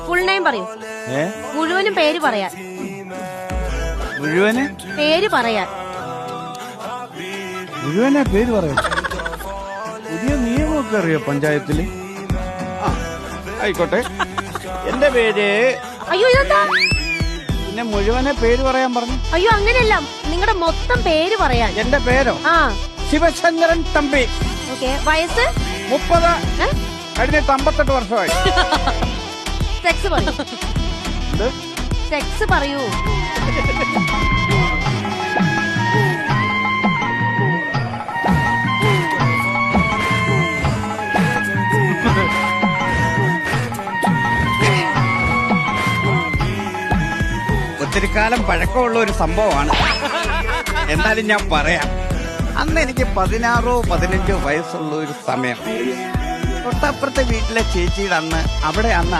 Full name പറയൂ. മുഴുവനും പേര് പറയാൻ. മുഴുവനെ പേര് പറയാൻ. മുഴുവനെ പേര് പറയാം. പുതിയ നിയമമൊക്കെ അറിയോ പഞ്ചായത്തില്? ആയിക്കോട്ടെ. എന്റെ പേര്. അയ്യോ ഇതെന്താ? പിന്നെ മുഴുവനെ പേര് പറയാൻ പറഞ്ഞു. അയ്യോ അങ്ങനെയല്ല, നിങ്ങളുടെ മൊത്തം പേര് പറയാൻ. എന്റെ പേരോ? ശിവശങ്കരൻ തമ്പി. വയസ്സ് 30. കഴിഞ്ഞിട്ട് 58 വർഷമായി. സെക്സ് പറയൂ. സെക്സ് പറയൂ. ഒത്തിരി കാലം പഴക്കമുള്ള ഒരു സംഭവമാണ്. എന്നാലും ഞാൻ പറയാം. അന്ന് എനിക്ക് 16-15 വയസ്സുള്ള ഒരു സമയം. തൊട്ടപ്പുറത്തെ വീട്ടിലെ ചേച്ചിയുടെ അന്ന് അവിടെ ആരും